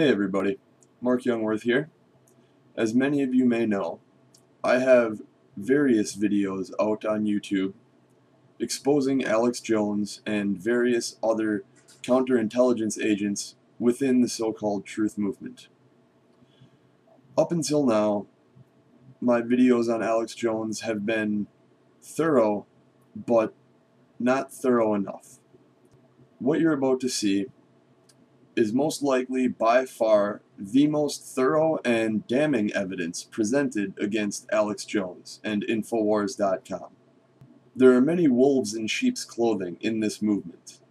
Hey everybody, Mark Youngworth here. As many of you may know, I have various videos out on YouTube exposing Alex Jones and various other counterintelligence agents within the so-called truth movement. Up until now, my videos on Alex Jones have been thorough, but not thorough enough. What you're about to see is most likely by far the most thorough and damning evidence presented against Alex Jones and Infowars.com. There are many wolves in sheep's clothing in this movement,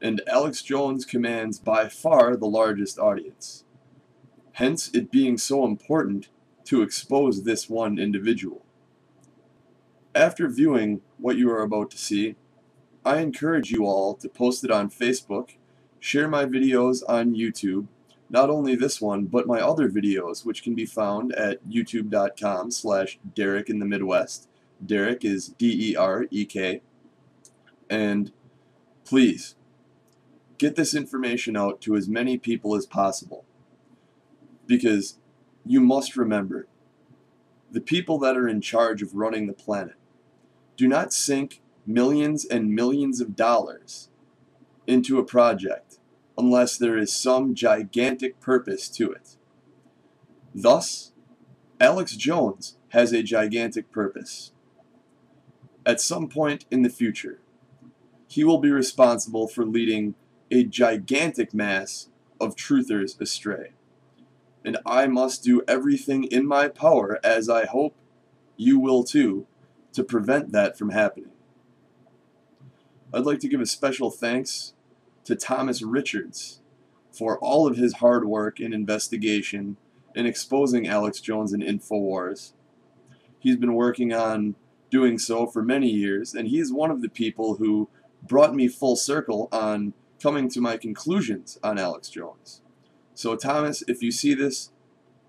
and Alex Jones commands by far the largest audience, hence it being so important to expose this one individual. After viewing what you are about to see, I encourage you all to post it on Facebook, share my videos on YouTube, not only this one, but my other videos, which can be found at youtube.com/DerekInTheMidwest. Derek is D-E-R-E-K. And please, get this information out to as many people as possible. Because you must remember, the people that are in charge of running the planet do not sink millions and millions of dollars into a project unless there is some gigantic purpose to it. Thus, Alex Jones has a gigantic purpose. At some point in the future, he will be responsible for leading a gigantic mass of truthers astray. And I must do everything in my power, as I hope you will too, to prevent that from happening. I'd like to give a special thanks to Thomas Richards for all of his hard work and investigation in exposing Alex Jones and Infowars. He's been working on doing so for many years, and he is one of the people who brought me full circle on coming to my conclusions on Alex Jones. So Thomas, if you see this,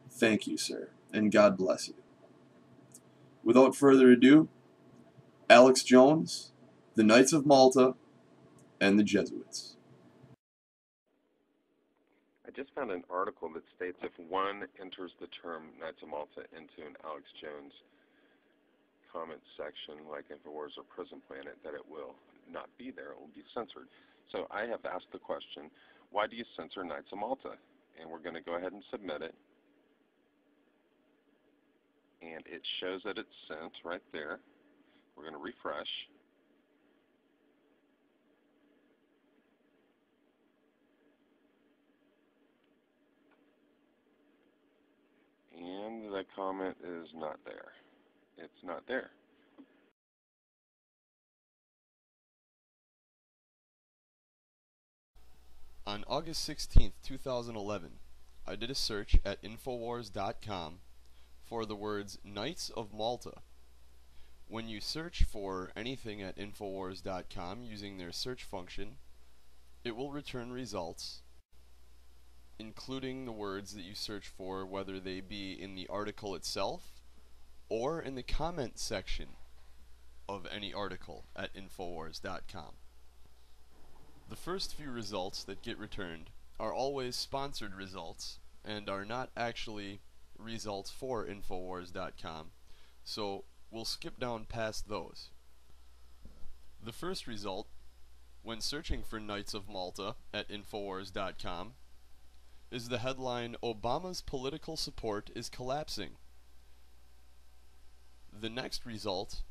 thank you, sir, and God bless you. Without further ado, Alex Jones, the Knights of Malta, and the Jesuits. I just found an article that states if one enters the term Knights of Malta into an Alex Jones comment section like Infowars or Prison Planet, that it will not be there, it will be censored. So I have asked the question, why do you censor Knights of Malta? And we're going to go ahead and submit it. And it shows that it's sent right there. We're going to refresh. And the comment is not there. It's not there. On August 16th, 2011, I did a search at Infowars.com for the words Knights of Malta. When you search for anything at Infowars.com using their search function, it will return results, including the words that you search for, whether they be in the article itself or in the comment section of any article at Infowars.com. The first few results that get returned are always sponsored results and are not actually results for Infowars.com, so we'll skip down past those. The first result, when searching for Knights of Malta at Infowars.com, is the headline, Obama's political support is collapsing. The next result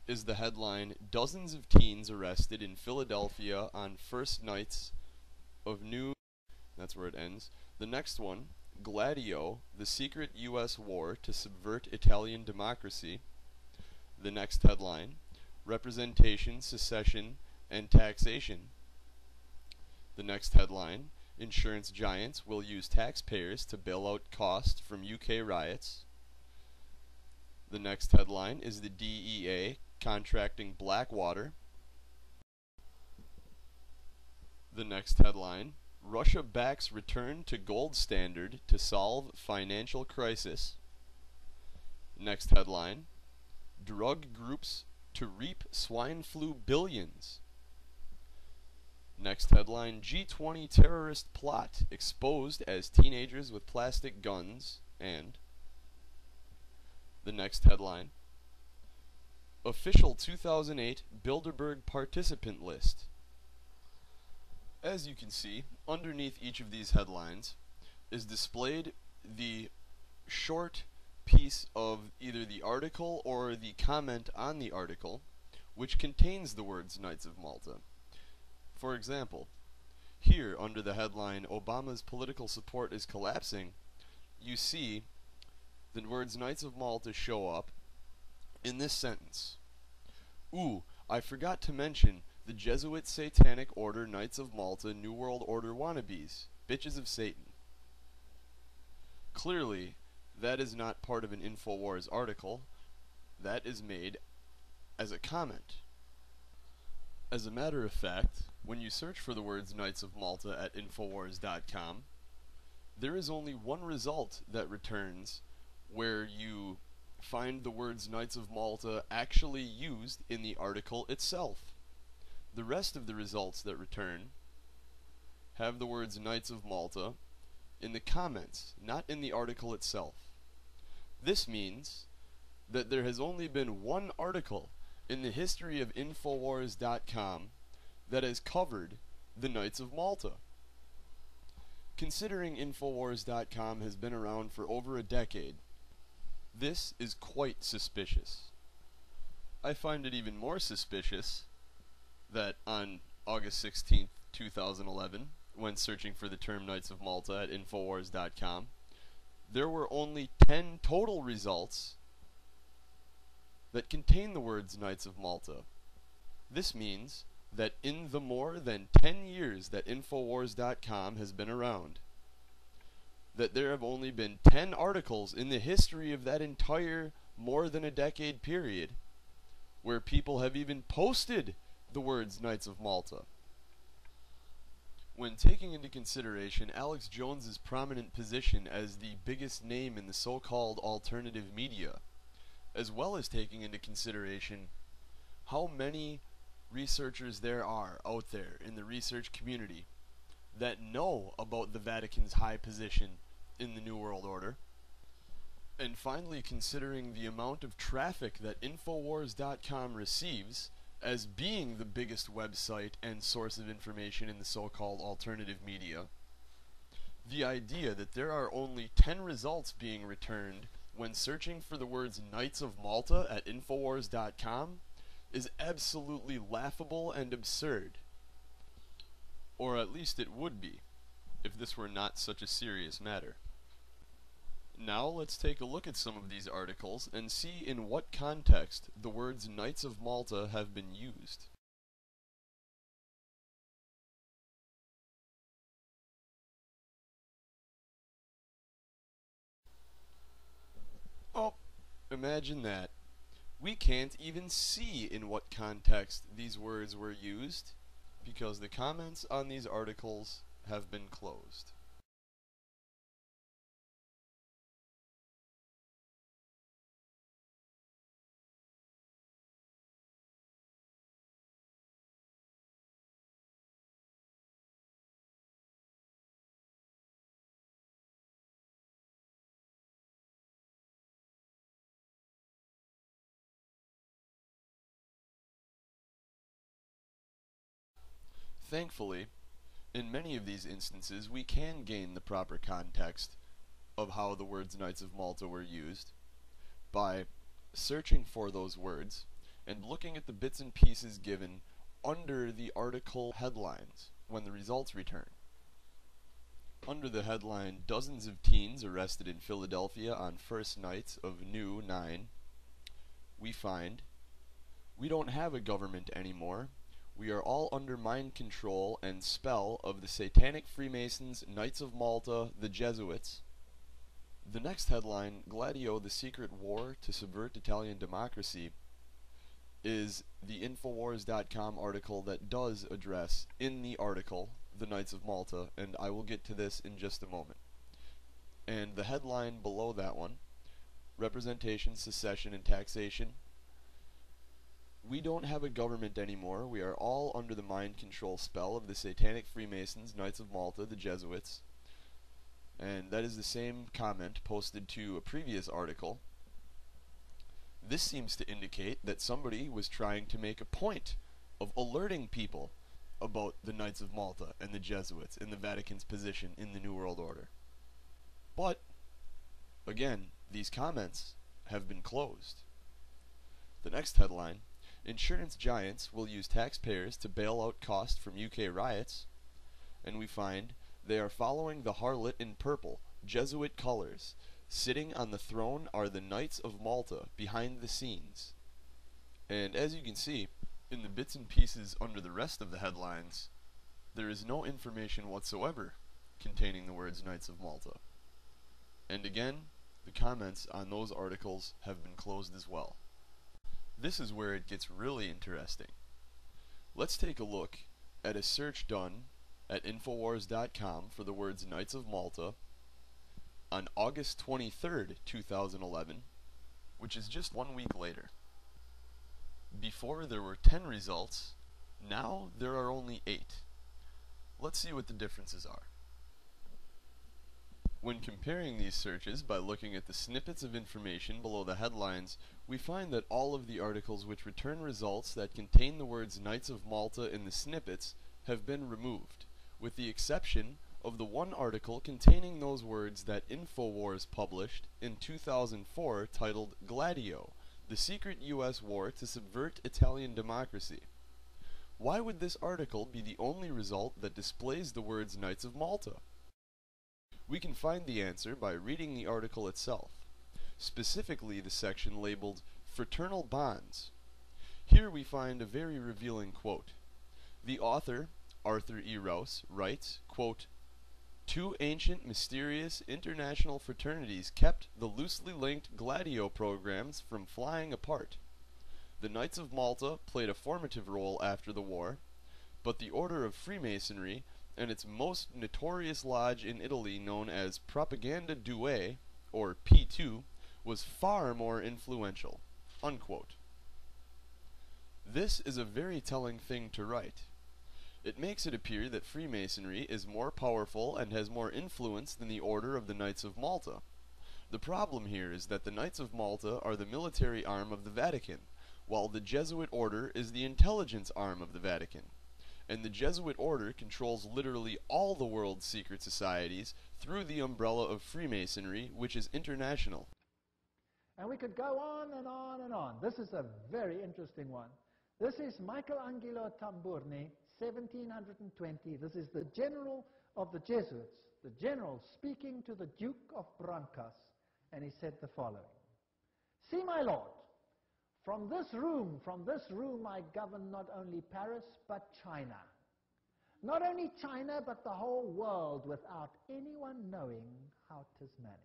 is the headline, dozens of teens arrested in Philadelphia on first nights of new... That's where it ends. The next one, Gladio, the secret U.S. war to subvert Italian democracy. The next headline, representation, secession, and taxation. The next headline, insurance giants will use taxpayers to bail out costs from UK riots. The next headline is the DEA contracting Blackwater. The next headline, Russia backs return to gold standard to solve financial crisis. Next headline, drug groups to reap swine flu billions. The next headline, Russia backs return to gold standard to solve financial crisis. Next headline, drug groups to reap swine flu billions. The next headline, drug groups to reap swine flu billions. The next headline, drug groups to reap swine flu billions. The next headline, drug groups to reap swine flu billions. Next headline, G20 terrorist plot exposed as teenagers with plastic guns. And the next headline, official 2008 Bilderberg participant list. As you can see, underneath each of these headlines is displayed the short piece of either the article or the comment on the article which contains the words Knights of Malta. For example, here under the headline Obama's political support is collapsing, you see the words Knights of Malta show up in this sentence. Ooh, I forgot to mention the Jesuit Satanic Order Knights of Malta New World Order wannabes, bitches of Satan. Clearly, that is not part of an InfoWars article. That is made as a comment. As a matter of fact, when you search for the words Knights of Malta at Infowars.com, there is only one result that returns where you find the words Knights of Malta actually used in the article itself. The rest of the results that return have the words Knights of Malta in the comments, not in the article itself. This means that there has only been one article in the history of Infowars.com that has covered the Knights of Malta. Considering Infowars.com has been around for over a decade, this is quite suspicious. I find it even more suspicious that on August 16th, 2011, when searching for the term Knights of Malta at Infowars.com, there were only 10 total results that contain the words Knights of Malta. This means that in the more than 10 years that Infowars.com has been around, that there have only been 10 articles in the history of that entire more than a decade period where people have even posted the words Knights of Malta. When taking into consideration Alex Jones's prominent position as the biggest name in the so-called alternative media, as well as taking into consideration how many researchers there are out there in the research community that know about the Vatican's high position in the New World Order, and finally considering the amount of traffic that Infowars.com receives as being the biggest website and source of information in the so-called alternative media, the idea that there are only 10 results being returned when searching for the words Knights of Malta at Infowars.com is absolutely laughable and absurd. Or at least it would be, if this were not such a serious matter. Now let's take a look at some of these articles and see in what context the words Knights of Malta have been used. Oh, imagine that. We can't even see in what context these words were used because the comments on these articles have been closed. Thankfully, in many of these instances, we can gain the proper context of how the words Knights of Malta were used by searching for those words and looking at the bits and pieces given under the article headlines when the results return. Under the headline, Dozens of Teens Arrested in Philadelphia on First Nights of New 9, we find, we don't have a government anymore. We are all under mind control and spell of the Satanic Freemasons, Knights of Malta, the Jesuits. The next headline, Gladio, the Secret War to Subvert Italian Democracy, is the Infowars.com article that does address, in the article, the Knights of Malta, and I will get to this in just a moment. And the headline below that one, Representation, Secession, and Taxation, We don't have a government anymore. We are all under the mind control spell of the satanic Freemasons, Knights of Malta, the Jesuits. And that is the same comment posted to a previous article. This seems to indicate that somebody was trying to make a point of alerting people about the Knights of Malta and the Jesuits and the Vatican's position in the New World Order. But, again, these comments have been closed. The next headline: Insurance giants will use taxpayers to bail out costs from UK riots. And we find they are following the harlot in purple, Jesuit colors. Sitting on the throne are the Knights of Malta behind the scenes. And as you can see, in the bits and pieces under the rest of the headlines, there is no information whatsoever containing the words Knights of Malta. And again, the comments on those articles have been closed as well. This is where it gets really interesting. Let's take a look at a search done at Infowars.com for the words Knights of Malta on August 23rd, 2011, which is just 1 week later. Before there were 10 results, now there are only 8. Let's see what the differences are. When comparing these searches by looking at the snippets of information below the headlines, we find that all of the articles which return results that contain the words Knights of Malta in the snippets have been removed, with the exception of the one article containing those words that Infowars published in 2004 titled Gladio, the secret US war to subvert Italian democracy. Why would this article be the only result that displays the words Knights of Malta? We can find the answer by reading the article itself, specifically the section labeled Fraternal Bonds. Here we find a very revealing quote. The author, Arthur E. Rouse, writes, quote, "Two ancient, mysterious, international fraternities kept the loosely linked Gladio programs from flying apart. The Knights of Malta played a formative role after the war, but the Order of Freemasonry and its most notorious lodge in Italy known as Propaganda Due, or P2, was far more influential." Unquote. This is a very telling thing to write. It makes it appear that Freemasonry is more powerful and has more influence than the Order of the Knights of Malta. The problem here is that the Knights of Malta are the military arm of the Vatican, while the Jesuit Order is the intelligence arm of the Vatican. And the Jesuit Order controls literally all the world's secret societies through the umbrella of Freemasonry, which is international. And we could go on and on and on. This is a very interesting one. This is Michelangelo Tamburni, 1720. This is the general of the Jesuits, the general speaking to the Duke of Brancas, and he said the following: "See, my lord, from this room I govern not only Paris, but China. Not only China, but the whole world, without anyone knowing how 'tis managed."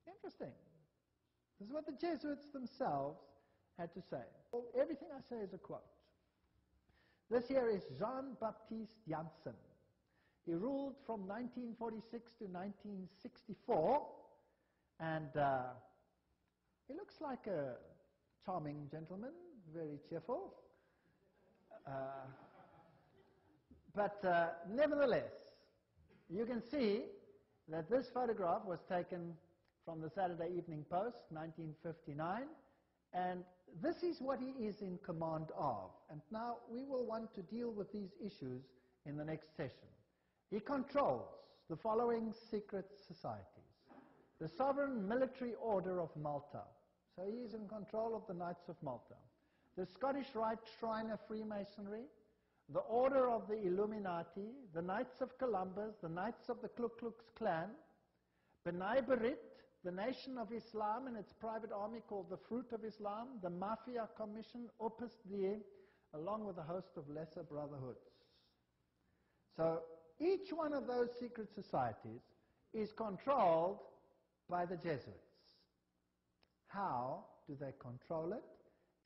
Interesting. This is what the Jesuits themselves had to say. Well, everything I say is a quote. This here is Jean-Baptiste Janssen. He ruled from 1946 to 1964, and he looks like a charming gentleman, very cheerful. But nevertheless, you can see that this photograph was taken from the Saturday Evening Post, 1959, and this is what he is in command of. And now we will want to deal with these issues in the next session. He controls the following secret societies: the Sovereign Military Order of Malta, so he is in control of the Knights of Malta; the Scottish Rite Shrine of Freemasonry; the Order of the Illuminati; the Knights of Columbus; the Knights of the Ku Klux Klan; B'nai B'rith, the Nation of Islam and its private army called the Fruit of Islam; the Mafia Commission, Opus Dei, along with a host of lesser brotherhoods. So each one of those secret societies is controlled by the Jesuits. How do they control it,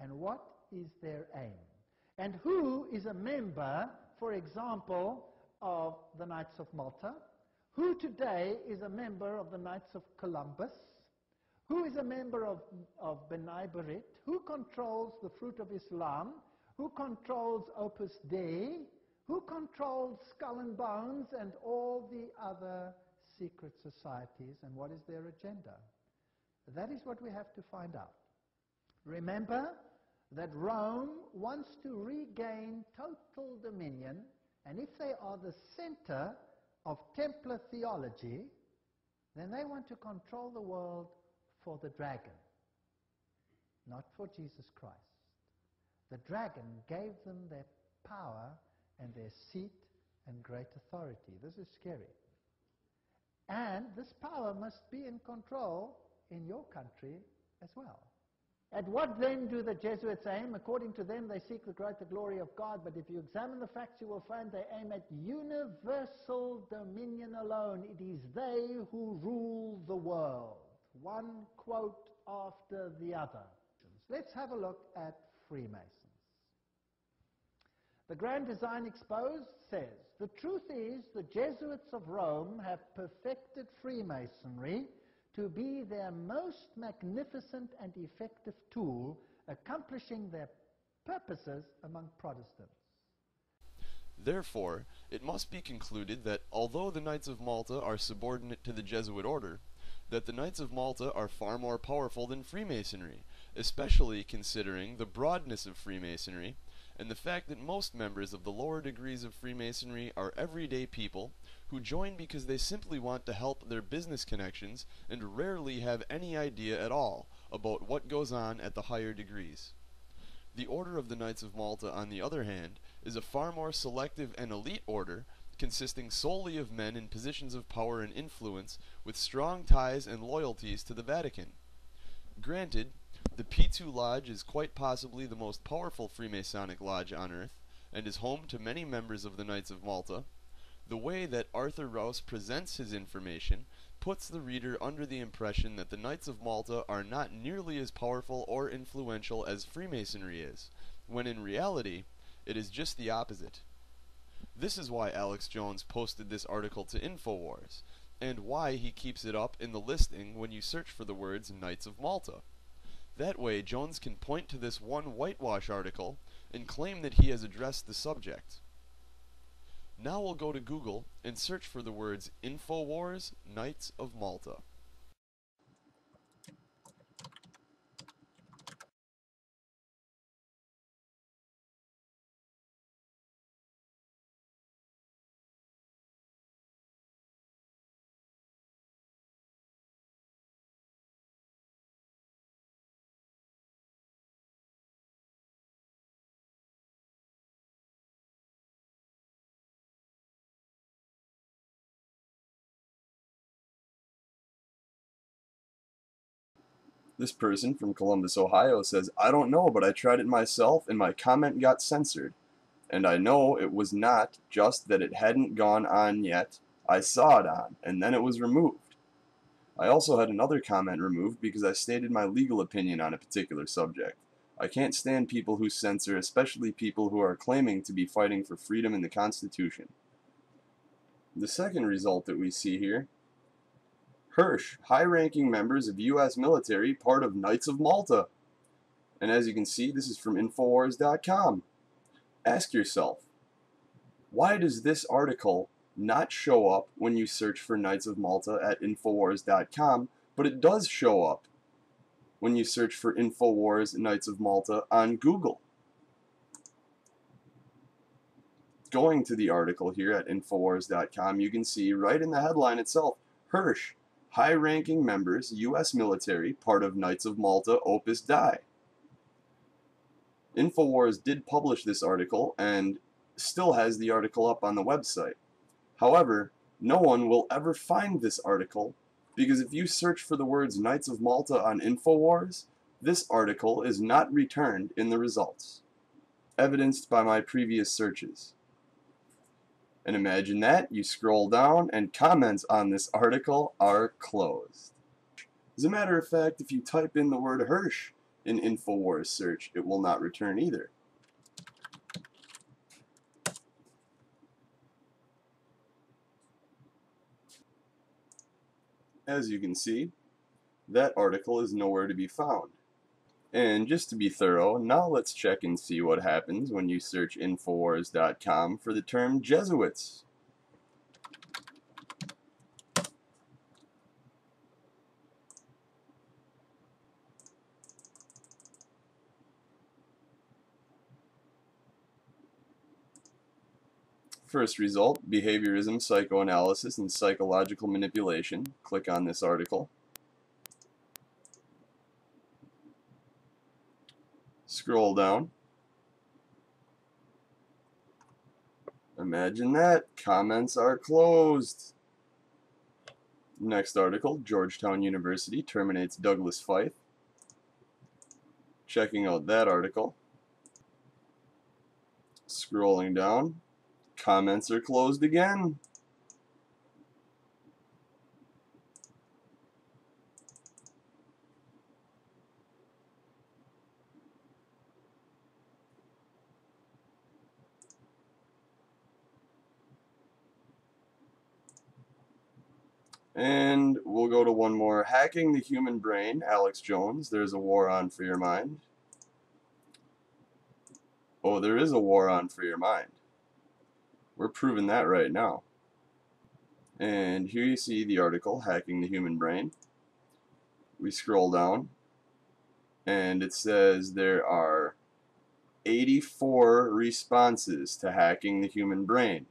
and what is their aim? And who is a member, for example, of the Knights of Malta? Who today is a member of the Knights of Columbus? Who is a member of B'nai B'rith? Who controls the Fruit of Islam? Who controls Opus Dei? Who controls Skull and Bones and all the other secret societies, and what is their agenda? That is what we have to find out. Remember that Rome wants to regain total dominion, and if they are the center of Templar theology, then they want to control the world for the dragon, not for Jesus Christ. The dragon gave them their power and their seat and great authority. This is scary. And this power must be in control in your country as well. At what then do the Jesuits aim? According to them, they seek the greater glory of God, but if you examine the facts, you will find they aim at universal dominion alone. It is they who rule the world. One quote after the other. Let's have a look at Freemasons. The Grand Design Exposed says, the truth is the Jesuits of Rome have perfected Freemasonry to be their most magnificent and effective tool, accomplishing their purposes among Protestants. Therefore, it must be concluded that although the Knights of Malta are subordinate to the Jesuit order, that the Knights of Malta are far more powerful than Freemasonry, especially considering the broadness of Freemasonry, and the fact that most members of the lower degrees of Freemasonry are everyday people who join because they simply want to help their business connections and rarely have any idea at all about what goes on at the higher degrees. The Order of the Knights of Malta, on the other hand, is a far more selective and elite order consisting solely of men in positions of power and influence with strong ties and loyalties to the Vatican. Granted, the P2 Lodge is quite possibly the most powerful Freemasonic lodge on earth, and is home to many members of the Knights of Malta. The way that Arthur Rouse presents his information puts the reader under the impression that the Knights of Malta are not nearly as powerful or influential as Freemasonry is, when in reality, it is just the opposite. This is why Alex Jones posted this article to InfoWars, and why he keeps it up in the listing when you search for the words Knights of Malta. That way, Jones can point to this one whitewash article and claim that he has addressed the subject. Now we'll go to Google and search for the words InfoWars Knights of Malta. This person from Columbus, Ohio says, I don't know, but I tried it myself and my comment got censored. And I know it was not just that it hadn't gone on yet, I saw it on, and then it was removed. I also had another comment removed because I stated my legal opinion on a particular subject. I can't stand people who censor, especially people who are claiming to be fighting for freedom in the Constitution. The second result that we see here, Hirsch, high-ranking members of U.S. military, part of Knights of Malta. And as you can see, this is from Infowars.com. Ask yourself, why does this article not show up when you search for Knights of Malta at Infowars.com, but it does show up when you search for Infowars Knights of Malta on Google? Going to the article here at Infowars.com, you can see right in the headline itself, Hirsch, high-ranking members, U.S. military, part of Knights of Malta, Opus Dei. Infowars did publish this article and still has the article up on the website. However, no one will ever find this article because if you search for the words Knights of Malta on Infowars, this article is not returned in the results, evidenced by my previous searches. And imagine that, you scroll down and comments on this article are closed. As a matter of fact, if you type in the word Hirsch in Infowars search, it will not return either. As you can see, that article is nowhere to be found. And just to be thorough, now let's check and see what happens when you search Infowars.com for the term Jesuits. First result, behaviorism, psychoanalysis, and psychological manipulation. Click on this article. Scroll down. Imagine that. Comments are closed. Next article, Georgetown University terminates Douglas Feith. Checking out that article. Scrolling down. Comments are closed again. And we'll go to one more. Hacking the Human Brain, Alex Jones. There's a war on for your mind. Oh, there is a war on for your mind. We're proving that right now. And here you see the article, Hacking the Human Brain. We scroll down, and it says there are 84 responses to hacking the human brain.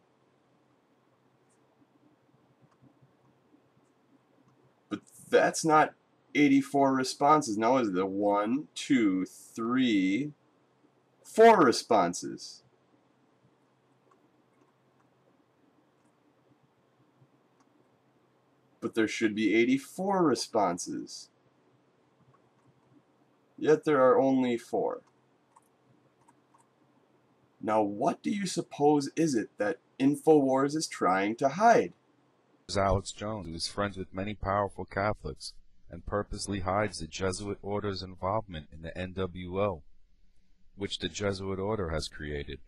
But that's not 84 responses. Now is it 1, 2, 3, 4 responses? But there should be 84 responses. Yet there are only 4. Now what do you suppose is it that Infowars is trying to hide? Alex Jones, who is friends with many powerful Catholics and purposely hides the Jesuit order's involvement in the NWO, which the Jesuit order has created.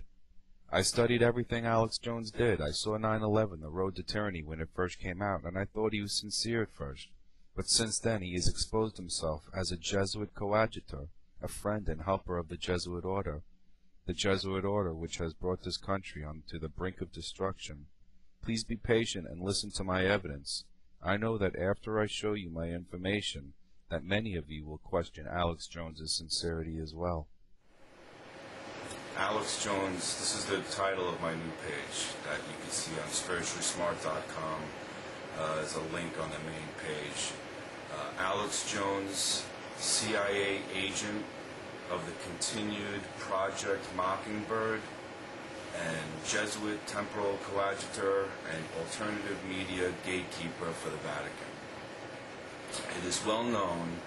I studied everything Alex Jones did. I saw 9/11, The Road to Tyranny, when it first came out, and I thought he was sincere at first. But since then he has exposed himself as a Jesuit coadjutor, a friend and helper of the Jesuit order which has brought this country onto the brink of destruction. Please be patient and listen to my evidence. I know that after I show you my information, that many of you will question Alex Jones's sincerity as well. Alex Jones, this is the title of my new page that you can see on spirituallysmart.com. There's a link on the main page. Alex Jones, CIA agent of the continued Project Mockingbird, and Jesuit temporal coadjutor and alternative media gatekeeper for the Vatican. It is well known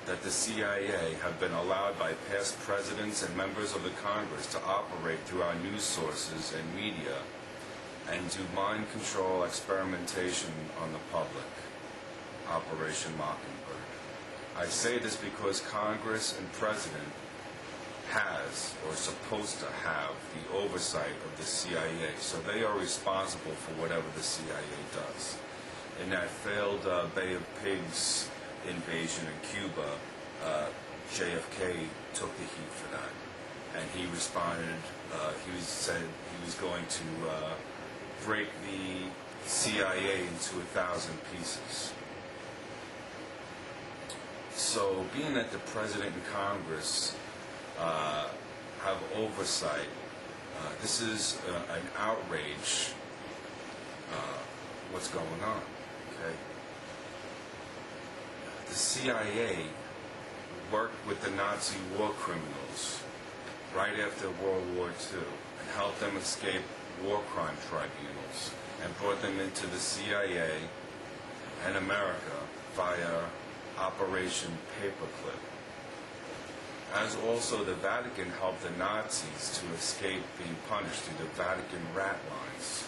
that the CIA have been allowed by past presidents and members of the Congress to operate through our news sources and media and do mind control experimentation on the public. Operation Mockingbird. I say this because Congress and President has, or is supposed to have, the oversight of the CIA, so they are responsible for whatever the CIA does. In that failed Bay of Pigs invasion in Cuba, JFK took the heat for that, and he responded. He said he was going to break the CIA into 1,000 pieces. So, being that the President and Congress have oversight, this is an outrage. What's going on? Okay. The CIA worked with the Nazi war criminals right after World War II and helped them escape war crime tribunals and brought them into the CIA and America via Operation Paperclip. As also the Vatican helped the Nazis to escape being punished through the Vatican rat lines.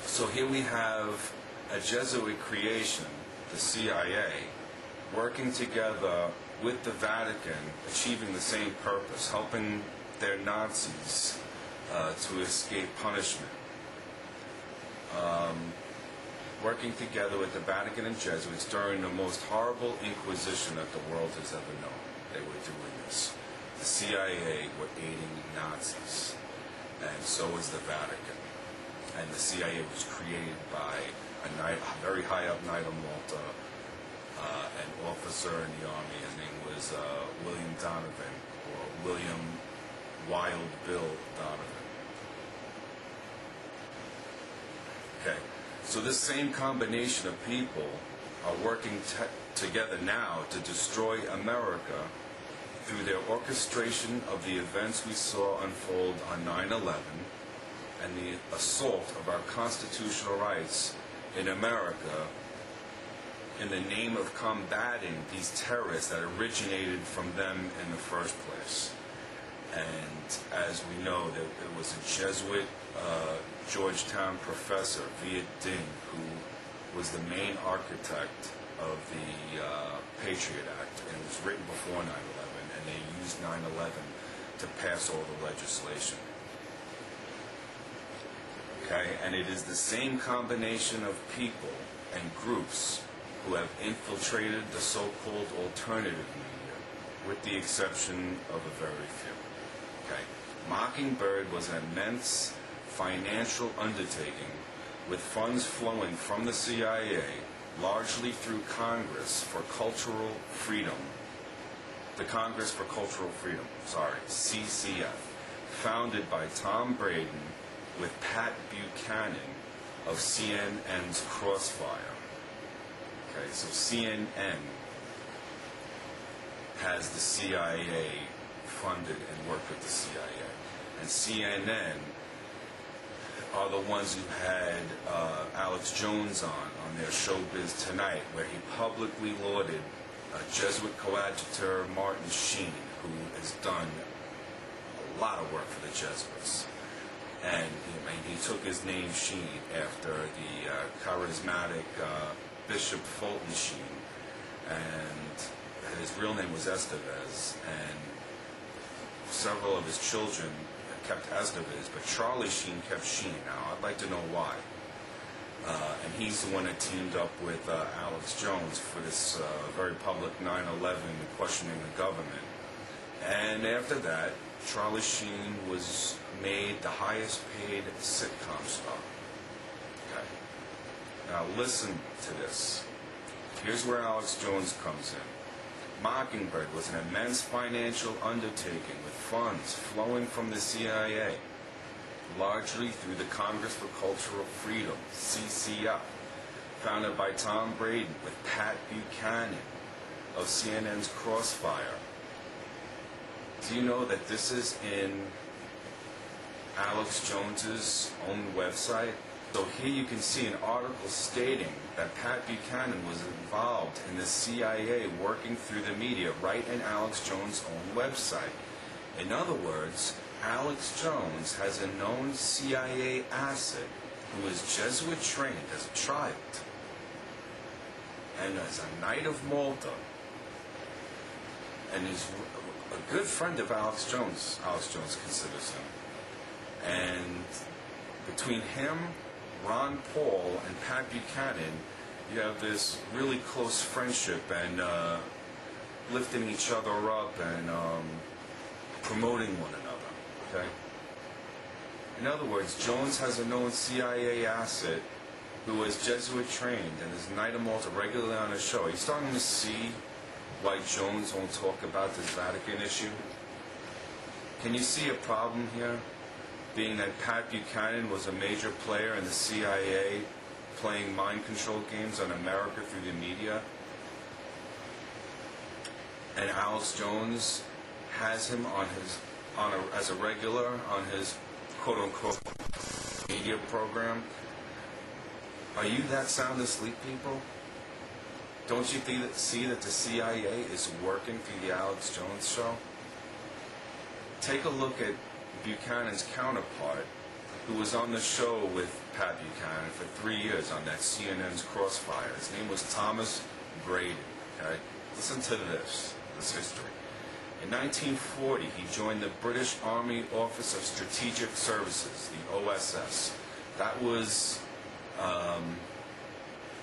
So here we have a Jesuit creation, the CIA, working together with the Vatican, achieving the same purpose, helping their Nazis to escape punishment. working together with the Vatican and Jesuits during the most horrible inquisition that the world has ever known. They were doing this. The CIA were aiding Nazis, and so was the Vatican. And the CIA was created by a very high up Knight of Malta, an officer in the army. His name was William Donovan, or William Wild Bill Donovan. Okay, so this same combination of people are working together now to destroy America through their orchestration of the events we saw unfold on 9/11 and the assault of our constitutional rights in America in the name of combating these terrorists that originated from them in the first place. And as we know, there was a Jesuit Georgetown professor, Viet Ding, who was the main architect of the Patriot Act, and it was written before 9/11, and they used 9/11 to pass all the legislation. Okay, and it is the same combination of people and groups who have infiltrated the so-called alternative media, with the exception of a very few. Okay, Mockingbird was an immense financial undertaking with funds flowing from the CIA, largely through Congress for Cultural Freedom, the Congress for Cultural Freedom, CCF, founded by Tom Braden with Pat Buchanan of CNN's Crossfire. Okay, so CNN has the CIA funded and worked with the CIA. And CNN are the ones who had Alex Jones on their Showbiz Tonight, where he publicly lauded Jesuit coadjutor Martin Sheen, who has done a lot of work for the Jesuits. And he took his name Sheen after the charismatic Bishop Fulton Sheen, and his real name was Estevez, and several of his children kept Estevez, but Charlie Sheen kept Sheen. Now, I'd like to know why. And he's the one that teamed up with Alex Jones for this very public 9/11 questioning the government. And after that, Charlie Sheen was made the highest paid sitcom star. Okay. Now listen to this. Here's where Alex Jones comes in. Mockingbird was an immense financial undertaking with funds flowing from the CIA, largely through the Congress for Cultural Freedom, CCF, founded by Tom Braden with Pat Buchanan of CNN's Crossfire. Do you know that this is in Alex Jones's own website? So here you can see an article stating that Pat Buchanan was involved in the CIA working through the media right in Alex Jones' own website. In other words, Alex Jones has a known CIA asset who is Jesuit trained as a child and as a Knight of Malta, and is a good friend of Alex Jones. Alex Jones considers him. And between him, Ron Paul, and Pat Buchanan, you have this really close friendship and lifting each other up and promoting one another. Okay? In other words, Jones has a known CIA asset who is Jesuit trained and is Knight of Malta regularly on his show. Are you starting to see why Jones won't talk about this Vatican issue? Can you see a problem here? Being that Pat Buchanan was a major player in the CIA playing mind control games on America through the media, and Alex Jones has him as a regular on his quote-unquote media program. Are you that sound asleep, people? Don't you see that the CIA is working through the Alex Jones show? Take a look at Buchanan's counterpart, who was on the show with Pat Buchanan for 3 years on that CNN's Crossfire. His name was Thomas Braden. Okay? Listen to this history. In 1940, he joined the British Army Office of Strategic Services, the OSS. That was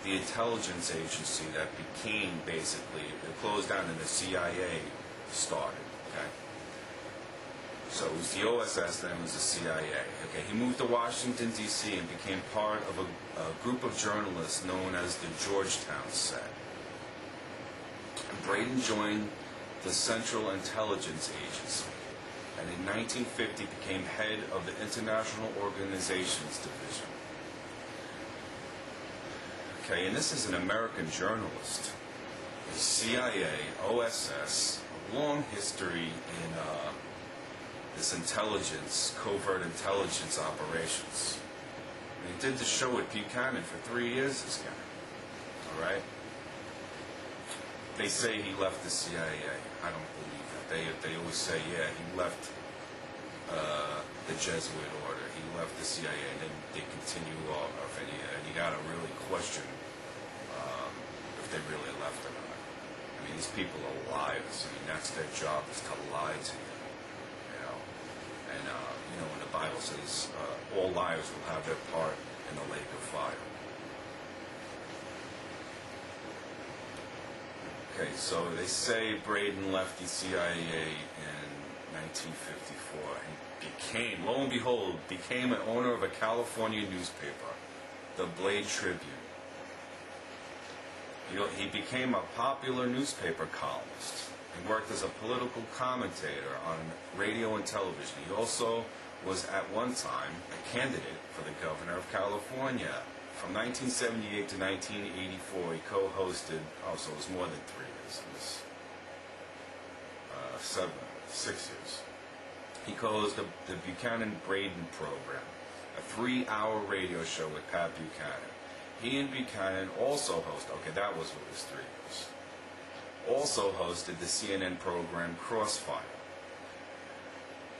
the intelligence agency that became basically, it closed down and the CIA started, okay? So it was the OSS, then it was the CIA. Okay, he moved to Washington, D.C. and became part of a group of journalists known as the Georgetown Set. And Braden joined the Central Intelligence Agency, and in 1950 became head of the International Organizations Division. Okay, and this is an American journalist. The CIA, OSS, a long history in this intelligence, covert intelligence operations. And he did the show with Buchanan for 3 years, this guy. All right? They say he left the CIA. I don't believe that. They always say, yeah, he left the Jesuit order. He left the CIA, and then they continue off, and you got to really question if they really left or not. I mean, these people are liars. I mean, that's their job, is to lie to you. You know, and you know, when the Bible says all liars will have their part in the lake of fire. Okay, so they say Braden left the CIA in 1954. He became, lo and behold, became an owner of a California newspaper, the Blade Tribune. He became a popular newspaper columnist. He worked as a political commentator on radio and television. He also was at one time a candidate for the governor of California. From 1978 to 1984, he co-hosted, so it was more than 3 years, it was 6 years. He co-hosted the Buchanan-Braden program, a 3-hour radio show with Pat Buchanan. He and Buchanan also hosted, okay, that was what was 3 years, also hosted the CNN program Crossfire.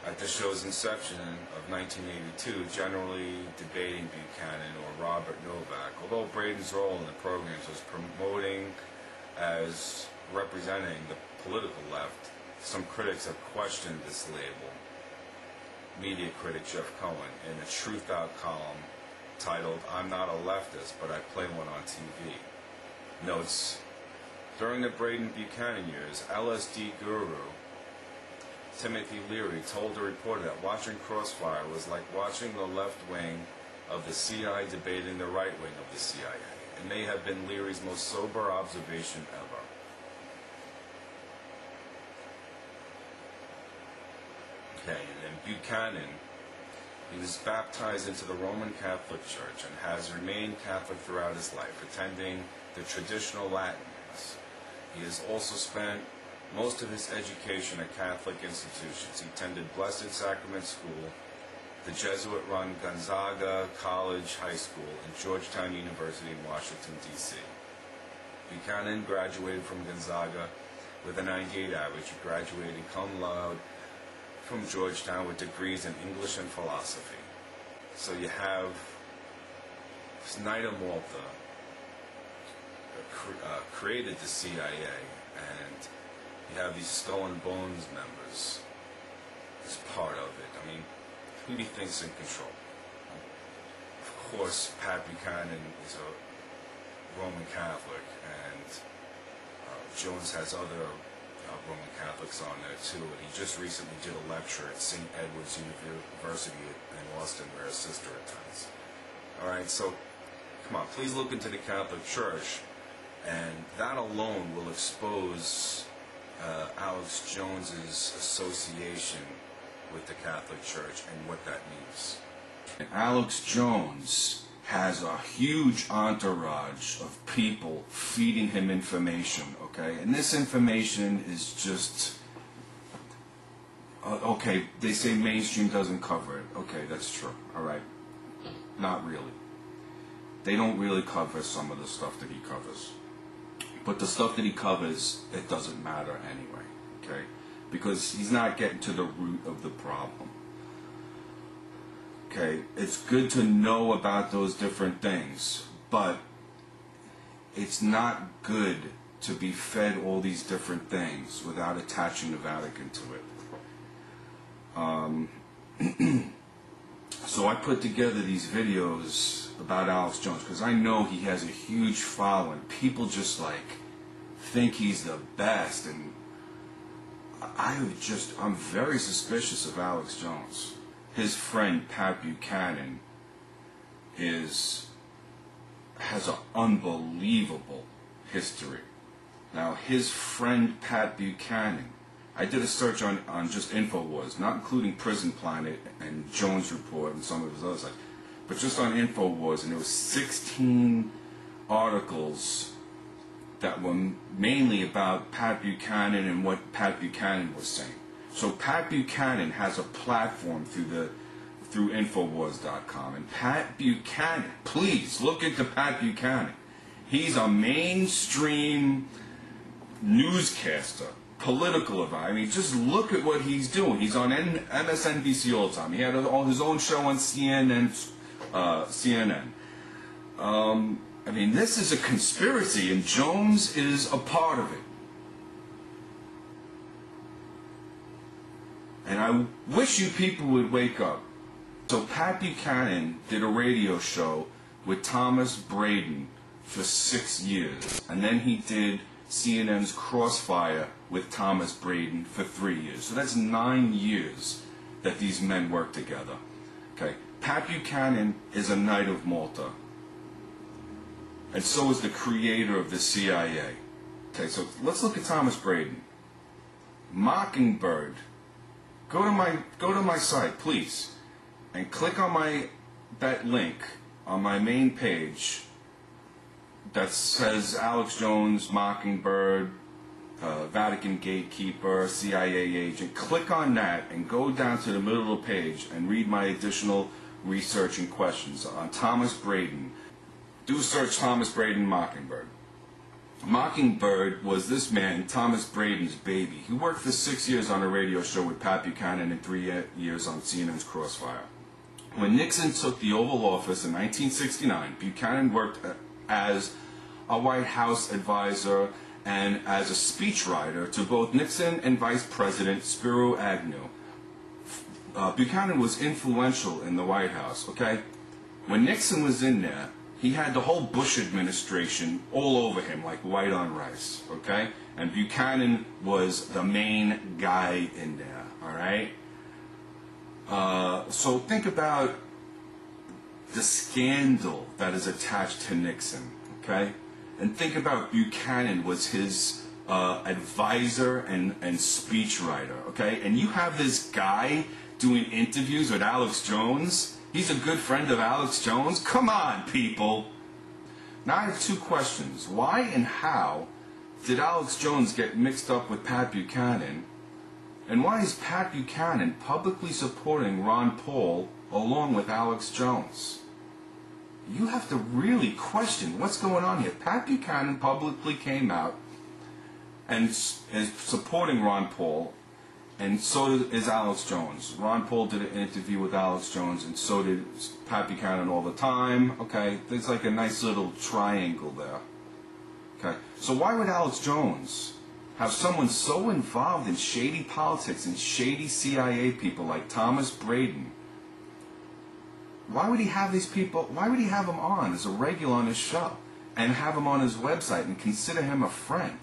At the show's inception of 1982, generally debating Buchanan or Robert Novak, although Braden's role in the programs was promoting as representing the political left, some critics have questioned this label. Media critic Jeff Cohen, in a Truth Out column titled, "I'm not a leftist, but I play one on TV," notes, during the Braden-Buchanan years, LSD guru Timothy Leary told a reporter that watching Crossfire was like watching the left wing of the CIA debating the right wing of the CIA. It may have been Leary's most sober observation ever. Okay, and then Buchanan, he was baptized into the Roman Catholic Church and has remained Catholic throughout his life, attending the traditional Latin Mass. He has also spent most of his education at Catholic institutions. He attended Blessed Sacrament School, the Jesuit-run Gonzaga College High School, and Georgetown University in Washington, D.C. Buchanan graduated from Gonzaga with a 98 average. He graduated cum laude from Georgetown with degrees in English and philosophy. So you have Knights of Malta created the CIA, and you have these Skull and Bones members as part of it. I mean, who do you think's in control? Of course, Pat Buchanan is a Roman Catholic, and Jones has other Roman Catholics on there too. And he just recently did a lecture at St. Edward's University in Austin, where his sister attends. All right, so come on, please look into the Catholic Church, and that alone will expose Alex Jones's association with the Catholic Church and what that means. Alex Jones has a huge entourage of people feeding him information, okay? And this information is just, okay, they say mainstream doesn't cover it. Okay, that's true, all right. Not really. They don't really cover some of the stuff that he covers. But the stuff that he covers, it doesn't matter anyway, okay? Because he's not getting to the root of the problem. Okay, it's good to know about those different things, but it's not good to be fed all these different things without attaching the Vatican to it. So I put together these videos about Alex Jones, because I know he has a huge following. People just like think he's the best, and I'm very suspicious of Alex Jones. His friend Pat Buchanan has an unbelievable history. Now, his friend Pat Buchanan, I did a search on just InfoWars, not including Prison Planet and Jones Report and some of his other sites, but just on InfoWars, and there was 16 articles that were mainly about Pat Buchanan and what Pat Buchanan was saying. So Pat Buchanan has a platform through Infowars.com, and Pat Buchanan, please look into Pat Buchanan. He's a mainstream newscaster, political advisor. I mean, just look at what he's doing. He's on MSNBC all the time. He had his own show on CNN. I mean, this is a conspiracy, and Jones is a part of it. And I wish you people would wake up. So Pat Buchanan did a radio show with Thomas Braden for 6 years, and then he did CNN's Crossfire with Thomas Braden for 3 years. So that's 9 years that these men worked together. Okay, Pat Buchanan is a Knight of Malta, and so is the creator of the CIA. Okay, so let's look at Thomas Braden. Mockingbird. Go to my site, please, and click on that link on my main page that says Alex Jones, Mockingbird, Vatican gatekeeper, CIA agent. Click on that and go down to the middle of the page and read my additional research and questions on Thomas Braden. Do search Thomas Braden Mockingbird. Mockingbird was this man, Thomas Braden's baby. He worked for 6 years on a radio show with Pat Buchanan and 3 years on CNN's Crossfire. When Nixon took the Oval Office in 1969, Buchanan worked as a White House advisor and as a speechwriter to both Nixon and Vice President Spiro Agnew. Buchanan was influential in the White House, okay? When Nixon was in there, he had the whole Bush administration all over him like white on rice, okay? And Buchanan was the main guy in there, all right? So think about the scandal that is attached to Nixon, okay? And think about Buchanan was his advisor and speechwriter, okay? And you have this guy doing interviews with Alex Jones. He's a good friend of Alex Jones. Come on, people. Now I have 2 questions. Why and how did Alex Jones get mixed up with Pat Buchanan? And why is Pat Buchanan publicly supporting Ron Paul along with Alex Jones? You have to really question what's going on here. Pat Buchanan publicly came out and is supporting Ron Paul, and so is Alex Jones. Ron Paul did an interview with Alex Jones, and so did Pat Buchanan all the time. Okay, there's like a nice little triangle there. Okay, so why would Alex Jones have someone so involved in shady politics and shady CIA people like Thomas Braden? Why would he have these people, why would he have them on as a regular on his show and have him on his website and consider him a friend?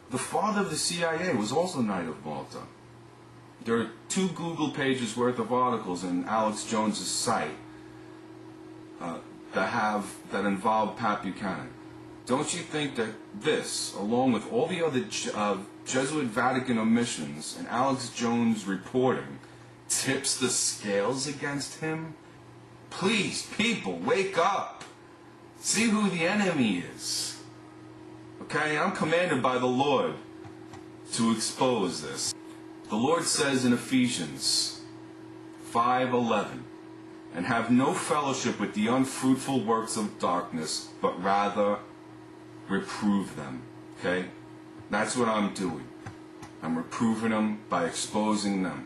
The father of the CIA was also Knight of Malta. There are 2 Google pages worth of articles in Alex Jones's site that involve Pat Buchanan. Don't you think that this, along with all the other Jesuit Vatican omissions and Alex Jones reporting, tips the scales against him? Please, people, wake up. See who the enemy is. Okay, I'm commanded by the Lord to expose this. The Lord says in Ephesians 5:11, and have no fellowship with the unfruitful works of darkness, but rather reprove them. Okay? That's what I'm doing. I'm reproving them by exposing them.